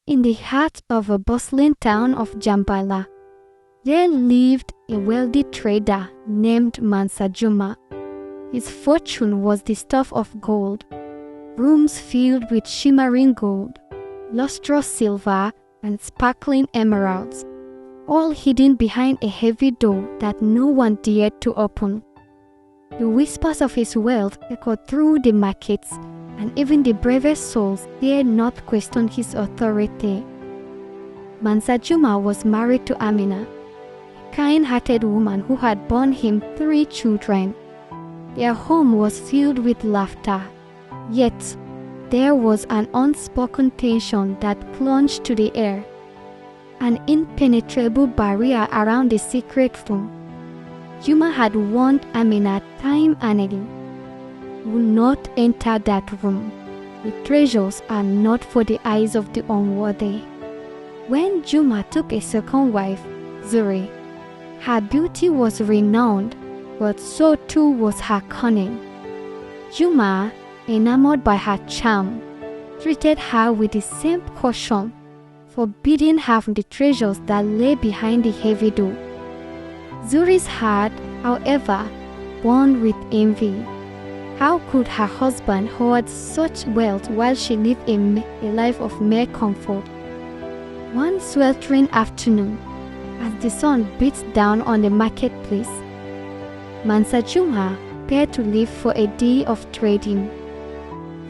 In the heart of a bustling town of Jambala, there lived a wealthy trader named Mansa Kuma. His fortune was the stuff of gold, rooms filled with shimmering gold, lustrous silver, and sparkling emeralds, all hidden behind a heavy door that no one dared to open. The whispers of his wealth echoed through the markets, and even the bravest souls dared not question his authority. Mansa Kuma was married to Amina, a kind-hearted woman who had borne him 3 children. Their home was filled with laughter, yet there was an unspoken tension that clung to the air, an impenetrable barrier around the secret room. Kuma had warned Amina time and again, "Do not enter that room. The treasures are not for the eyes of the unworthy." When Kuma took a second wife, Zuri, her beauty was renowned, but so too was her cunning. Kuma, enamored by her charm, treated her with the same caution, forbidding her from the treasures that lay behind the heavy door. Zuri's heart, however, burned with envy. How could her husband hoard such wealth while she lived a life of mere comfort? One sweltering afternoon, as the sun beat down on the marketplace, Mansa Kuma prepared to leave for a day of trading.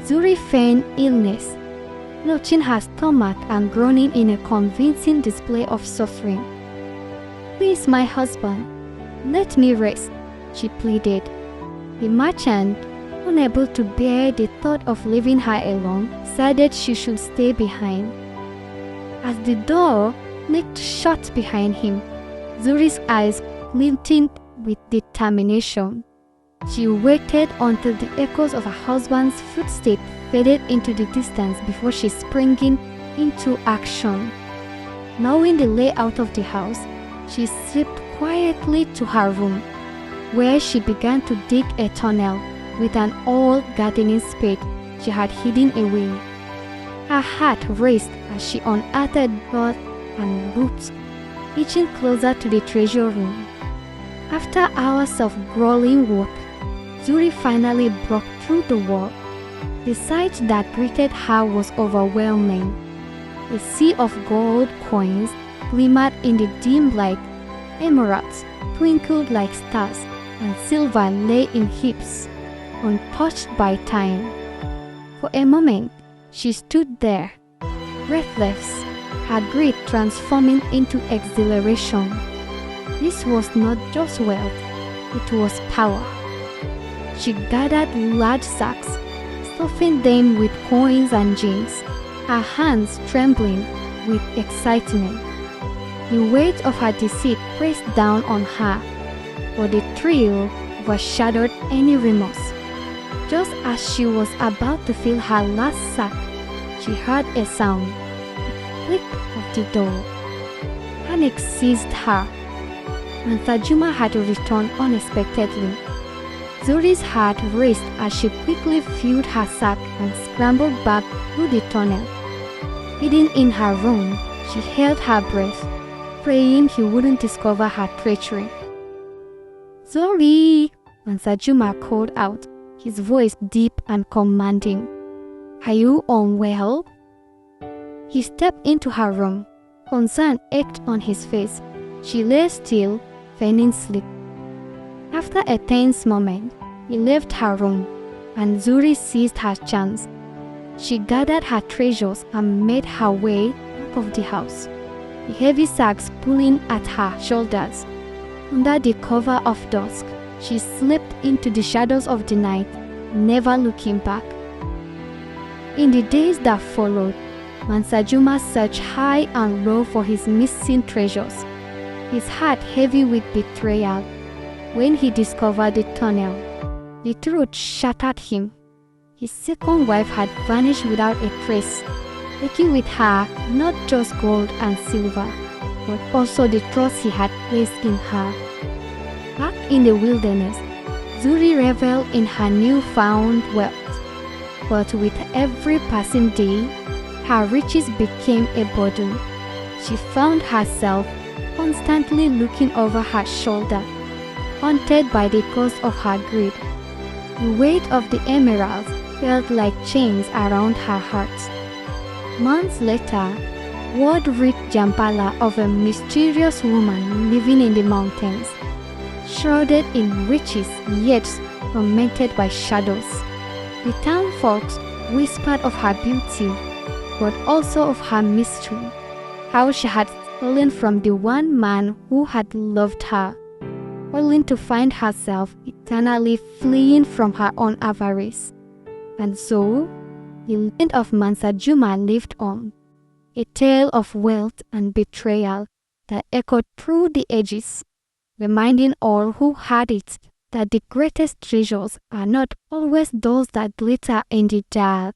Zuri feigned illness, clutching her stomach and groaning in a convincing display of suffering. "Please, my husband, let me rest," she pleaded. The merchant, unable to bear the thought of leaving her alone, decided she should stay behind. As the door clicked shut behind him, Zuri's eyes glinted with determination. She waited until the echoes of her husband's footsteps faded into the distance before she sprang into action. Knowing the layout of the house, she slipped quietly to her room, where she began to dig a tunnel with an old gardening spade she had hidden away. Her heart raced as she unearthed earth and roots, inching closer to the treasure room. After hours of grueling work, Zuri finally broke through the wall. The sight that greeted her was overwhelming. A sea of gold coins glimmered in the dim light, emeralds twinkled like stars, and silver lay in heaps, untouched by time. For a moment, she stood there, breathless, her greed transforming into exhilaration. This was not just wealth, it was power. She gathered large sacks, stuffing them with coins and gems, her hands trembling with excitement. The weight of her deceit pressed down on her, but the thrill overshadowed any remorse. Just as she was about to fill her last sack, she heard a sound, the click of the door. Panic seized her. Mansa Kuma had returned unexpectedly. Zuri's heart raced as she quickly filled her sack and scrambled back through the tunnel. Hidden in her room, she held her breath, praying he wouldn't discover her treachery. "Zuri!" Mansa Kuma called out, his voice deep and commanding. "Are you unwell?" He stepped into her room. Concern ached on his face. She lay still, feigning sleep. After a tense moment, he left her room, and Zuri seized her chance. She gathered her treasures and made her way out of the house, the heavy sacks pulling at her shoulders. Under the cover of dusk, she slipped into the shadows of the night, never looking back. In the days that followed, Mansa Kuma searched high and low for his missing treasures, his heart heavy with betrayal. When he discovered the tunnel, the truth shattered him. His second wife had vanished without a trace, taking with her not just gold and silver, but also the trust he had placed in her. Back in the wilderness, Zuri reveled in her newfound wealth, but with every passing day, her riches became a burden. She found herself constantly looking over her shoulder, haunted by the ghost of her greed. The weight of the emeralds felt like chains around her heart. Months later, word reached Jambala of a mysterious woman living in the mountains, shrouded in riches yet tormented by shadows. The town folks whispered of her beauty, but also of her mystery, how she had stolen from the one man who had loved her, only to find herself eternally fleeing from her own avarice. And so, the legend of Mansa Kuma lived on, a tale of wealth and betrayal that echoed through the ages, reminding all who heard it that the greatest treasures are not always those that glitter in the dark.